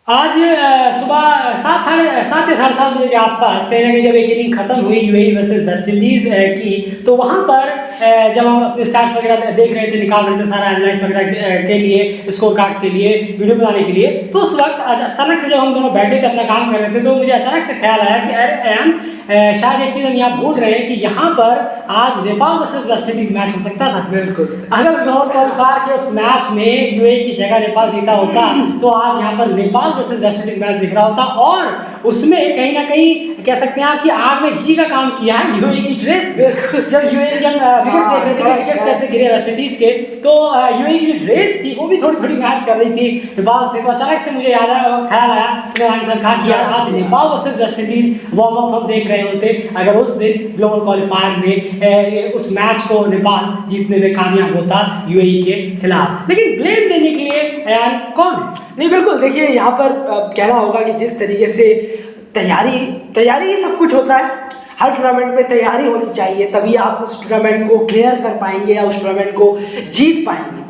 आज सुबह 7 या 7:30 बजे के आसपास कहीं ना कहीं जब एक इनिंग खत्म हुई यूएई वर्सेस वेस्ट इंडीज की, तो वहाँ पर जब हम अपने स्टार्ट्स वगैरह देख रहे थे, निकाल रहे थे सारा एनालाइज वगैरह के लिए, स्कोर कार्ड्स के लिए, वीडियो बनाने के लिए, तो उस वक्त अचानक से जब हम दोनों बैठे थे अपना काम कर रहे थे, तो मुझे अचानक से ख्याल आया कि अरे एम शायद एक चीज़ हम यहाँ भूल रहे हैं कि यहाँ पर आज Nepal versus West Indies match हो सकता था। बिल्कुल अगर ग्लोबल क्वालिफायर के उस मैच में यूएई की जगह नेपाल जीता होता तो आज यहाँ पर Nepal versus West Indies match दिख रहा होता, और उसमें कहीं ना कहीं कह सकते हैं आप कि आग में घी का काम किया है यूएई की ड्रेस। जब यूएई के विकेट्स देख रहे थे कि विकेट्स कैसे गिरे वेस्ट इंडीज के, तो यूएई की जो ड्रेस थी वो भी थोड़ी थोड़ी मैच कर रही थी नेपाल से। तो अचानक से मुझे याद आया, ख्याल आया, मैंने सर कहा कि यार आज Nepal versus West Indies warm up हम देख रहे होते अगर उस दिन ग्लोबल क्वालिफायर में उस मैच को नेपाल जीतने में कामयाब होता यूएई के खिलाफ। लेकिन ब्लेम देने के लिए कौन है? नहीं, बिल्कुल देखिए, यहाँ पर कहना होगा कि जिस तरीके से तैयारी ही सब कुछ होता है। हर टूर्नामेंट में तैयारी होनी चाहिए, तभी आप उस टूर्नामेंट को क्लियर कर पाएंगे या उस टूर्नामेंट को जीत पाएंगे।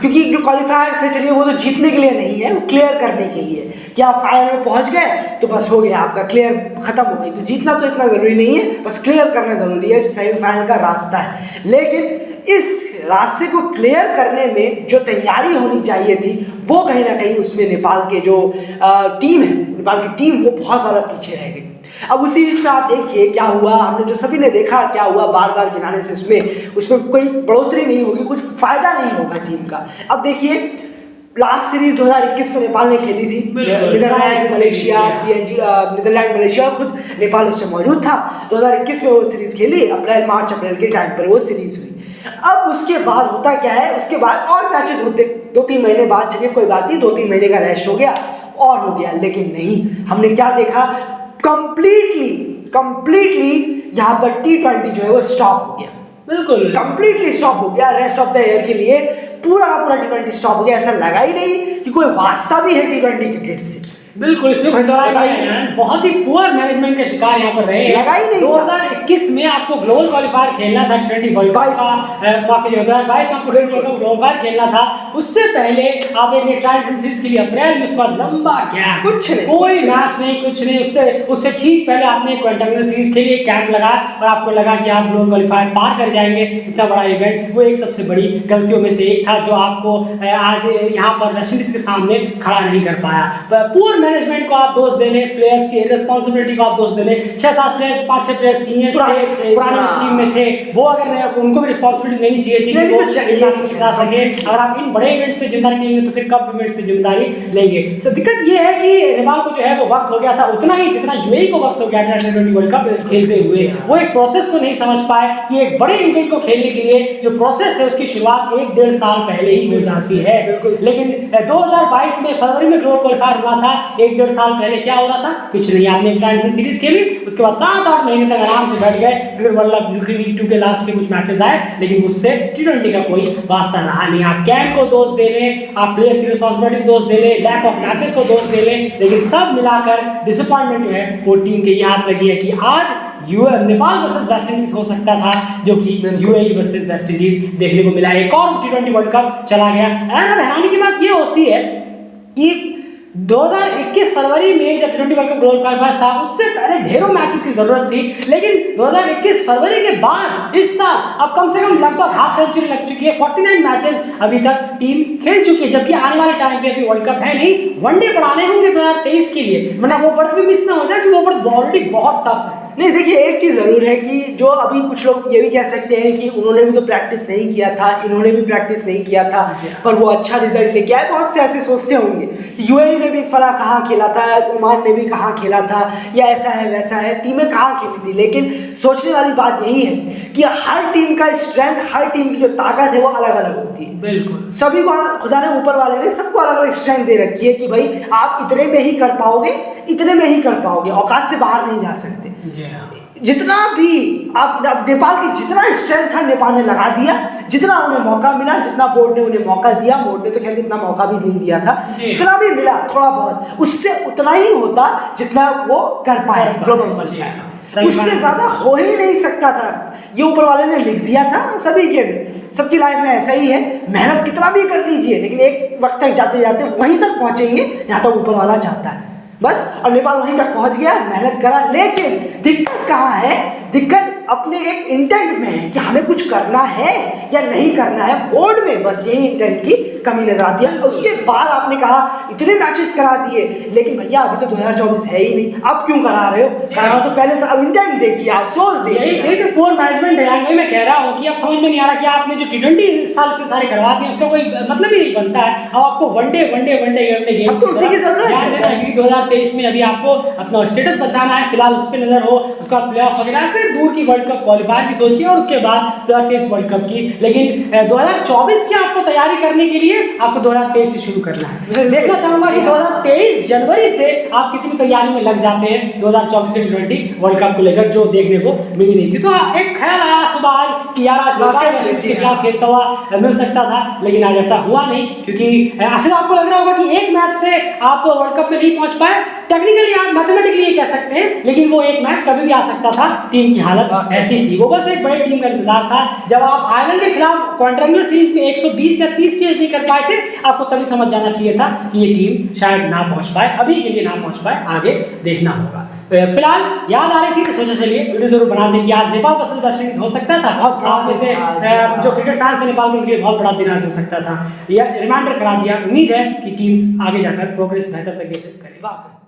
क्योंकि जो क्वालिफायर्स है, चलिए वो तो जीतने के लिए नहीं है, वो क्लियर करने के लिए कि आप फाइनल में पहुंच गए तो बस हो गया, आपका क्लियर खत्म हो गई। तो जीतना तो इतना ज़रूरी नहीं है, बस क्लियर करना ज़रूरी है, जो सेमीफाइनल का रास्ता है। लेकिन इस रास्ते को क्लियर करने में जो तैयारी होनी चाहिए थी, वो कहीं ना कहीं उसमें नेपाल के जो टीम है, नेपाल की टीम वो बहुत ज़्यादा पीछे रह गई। अब उसी बीच में आप देखिए क्या हुआ, हमने जो सभी ने देखा क्या हुआ, बार बार गिनाने से उसमें कोई बढ़ोतरी नहीं होगी, कुछ फायदा नहीं होगा टीम का। अब देखिए, लास्ट सीरीज 2021 में नेपाल ने खेली थी, नीदरलैंड मलेशिया खुद नेपाल उससे मौजूद था। 2021 में वो सीरीज खेली, अप्रैल के टाइम पर वो सीरीज हुई। अब उसके बाद होता क्या है, उसके बाद और मैचेस होते 2-3 महीने बाद, चलिए कोई बात नहीं, 2-3 महीने का रेस्ट हो गया और हो गया। लेकिन नहीं, हमने क्या देखा, कंप्लीटली यहाँ पर T20 जो है वो स्टॉप हो गया। बिल्कुल कंप्लीटली स्टॉप हो गया। रेस्ट ऑफ द ईयर के लिए पूरा का पूरा T20 स्टॉप हो गया। ऐसा लगा ही नहीं कि कोई वास्ता भी है T20 क्रिकेट से। बिल्कुल, इसमें कोई दौरान नहीं है, बहुत ही पुअर मैनेजमेंट का शिकार यहाँ पर रहे। लगा ही नहीं। 2021 में आपको ग्लोबल क्वालिफायर खेलना था, T20 वर्ल्ड कप का, माफ कीजिएगा 2022 में आपको T20 वर्ल्ड कप क्वालिफायर खेलना था। उससे पहले आप एक ट्रायल सीरीज के लिए अप्रैल में, उसके बाद लंबा गैप, कुछ नहीं, कोई मैच नहीं, कुछ नहीं। उससे ठीक पहले आपने क्वार्टर सीरीज के लिए कैंप लगाया और आपको लगा कि आप ग्लोबल क्वालिफायर पार कर जाएंगे। इतना बड़ा इवेंट, वो एक सबसे बड़ी गलतियों में से एक था जो आपको आज यहाँ पर वेस्ट इंडीज के सामने खड़ा नहीं कर पाया। पुअर मैनेजमेंट को आप दोष देने, प्लेयर्स की रिस्पांसिबिलिटी को आप दोष देने। 6-7 प्लेयर्स, 5-6 प्लेयर्स सीनियर्स थे, पुराने टीम में थे, वो अगर उनको भी रिस्पांसिबिलिटी लेनी चाहिए थी कि वो जिता सके। अगर आप इन बड़े इवेंट्स पे जिम्मेदारी लेंगे तो फिर कप इवेंट्स पे जिम्मेदारी लेंगे। सो दिक्कत ये है कि नेपाल को जो है वो वक्त हो गया था उतना ही जितना यूएई को वक्त हो गया था T20 वर्ल्ड कप खेलते हुए। वो एक प्रोसेस को नहीं समझ पाए कि एक बड़े इवेंट को खेलने के लिए जो प्रोसेस है उसकी शुरुआत 1-1.5 साल पहले ही हो जाती है। लेकिन 2022 में फरवरी में ग्लोबल क्वालिफायर हुआ था, 1-1.5 साल पहले क्या हो रहा था, कुछ नहीं। आपने ट्रायल सीरीज खेली, उसके बाद 7-8 महीने तक आराम से बैठ गए, फिर वर्ल्ड कप लीग 2 के लास्ट के कुछ मैचेस आए, लेकिन उससे T20 का कोई वास्ता रहा नहीं। आप कैंप को दोष दे लें, आप प्लेयर्स की रिस्पांसिबिलिटी को दोष दे लें, लैक ऑफ मैचेस को दोष दे लें, लेकिन सब मिलाकर डिसअपॉइंटमेंट जो है वो टीम के ये हाथ लगी है कि आज नेपाल वर्सेस वेस्ट इंडीज हो सकता था, जो कि यूएई वर्सेस वेस्ट इंडीज देखने को मिला। एक और T20 वर्ल्ड कप चला गया। अब हैरानी की बात ये होती है कि 2021 फरवरी में जब T20 world cup global qualifier था, उससे पहले ढेरों मैचेस की जरूरत थी। लेकिन 2021 फरवरी के बाद इस साल अब कम से कम लगभग हाफ सेंचुरी लग चुकी है, 49 मैचेस अभी तक टीम खेल चुकी है, जबकि आने वाले टाइम पे अभी वर्ल्ड कप है नहीं, वनडे बढ़ाने होंगे 2023 के लिए, वरना वो बर्थ भी मिस ना हो जाए कि वो बर्थ ऑलरेडी बहुत टफ है। नहीं, देखिए एक चीज़ ज़रूर है कि जो अभी कुछ लोग ये भी कह सकते हैं कि उन्होंने भी तो प्रैक्टिस नहीं किया था, इन्होंने भी प्रैक्टिस नहीं किया था, पर वो अच्छा रिजल्ट लेके आए। बहुत से ऐसे सोचते होंगे कि यूएई ने भी फला कहाँ खेला था, ओमान ने भी कहाँ खेला था, या ऐसा है वैसा है, टीमें कहाँ खेली थी। लेकिन सोचने वाली बात यही है कि हर टीम का स्ट्रेंथ, हर टीम की जो ताकत है वो अलग अलग होती है। बिल्कुल, सभी को खुदा ने, ऊपर वाले ने सबको अलग अलग स्ट्रेंथ दे रखी है कि भाई आप इतने में ही कर पाओगे, इतने में ही कर पाओगे, औकात से बाहर नहीं जा सकते। जितना भी आप नेपाल की जितना स्ट्रेंथ था नेपाल ने लगा दिया, जितना उन्हें मौका मिला, जितना बोर्ड ने उन्हें मौका दिया, बोर्ड ने तो खैर इतना मौका भी नहीं दिया था, जितना भी मिला थोड़ा बहुत, उससे उतना ही होता जितना वो कर पाए ग्लोबल क्वालिफायर। उससे ज्यादा हो ही नहीं सकता था, ये ऊपर वाले ने लिख दिया था सभी के में। सबकी लाइफ में ऐसा ही है, मेहनत कितना भी कर लीजिए लेकिन एक वक्त तक जाते जाते वहीं तक पहुंचेंगे जहाँ तक ऊपर वाला चाहता है बस। और नेपाल वहीं तक पहुंच गया, मेहनत करा, लेकिन दिक्कत कहाँ है? दिक्कत अपने एक इंटेंट में है कि हमें कुछ करना है या नहीं करना है, बोर्ड में बस यही इंटेंट की कमी नजर आती है। उसके बाद आपने कहा इतने मैचेस करा दिए, लेकिन भैया अभी तो 2024 है ही नहीं, अब क्यों करा रहे हो? कराना तो पहले था, अब इंटेंट देखिए, आप सोच देखिए। यही तो पोर मैनेजमेंट है यार, मैं कह रहा हूँ कि अब समझ में नहीं आ रहा कि आपने जो T20 साल के सारे करवा दिए उसका कोई मतलब ही नहीं बनता है। अब आपको वनडे गेम अब तो उसी की जरूरत है। 2023 में अभी आपको अपना स्टेटस बचाना है, फिलहाल उस पर नजर हो, उसका प्लेऑफ वगैरह, फिर दूर की वर्ल्ड कप क्वालिफायर की सोचिए और उसके बाद 2023 वर्ल्ड कप की। लेकिन 2024 की आपको तैयारी करने के लिए आपको 2023 से शुरू करना है। देखना चाहूंगा कि 2023 जनवरी से आप कितनी तैयारी में लग जाते हैं 2024 के T20 वर्ल्ड कप को लेकर, जो देखने को मिली नहीं थी। तो एक ख्याल आया सुबह आज कि यार आज के खिलाफ खेलता हुआ मिल सकता था, लेकिन आज ऐसा हुआ नहीं, क्योंकि असल आपको लग रहा होगा कि एक मैच से आप वर्ल्ड कप में नहीं पहुंच पाए। टेक्निकली आप मैथमेटिकली ये कह सकते हैं, लेकिन वो एक मैच कभी भी आ सकता था, टीम की हालत ऐसी थी। वो बस एक बड़ी टीम का इंतजार था। जब आप आयरलैंड के खिलाफ क्वाड्रेंगुलर सीरीज में 120 या 30 चेज नहीं कर पाए थे, आपको तभी समझ जाना चाहिए था कि ये टीम शायद ना पहुंच पाए, अभी के लिए ना पहुंच पाए, आगे देखना होगा। फिलहाल याद आ रही थी तो सोचा चलिए वीडियो जरूर बना दें कि आज नेपाल वर्सेस वेस्ट इंडीज हो सकता था। आप जैसे जो क्रिकेट फैंस है नेपाल के लिए बहुत बड़ा दिन आज हो सकता था, यह रिमाइंडर करा दिया। उम्मीद है कि टीम्स आगे जाकर प्रोग्रेस बेहतर तरीके से करें।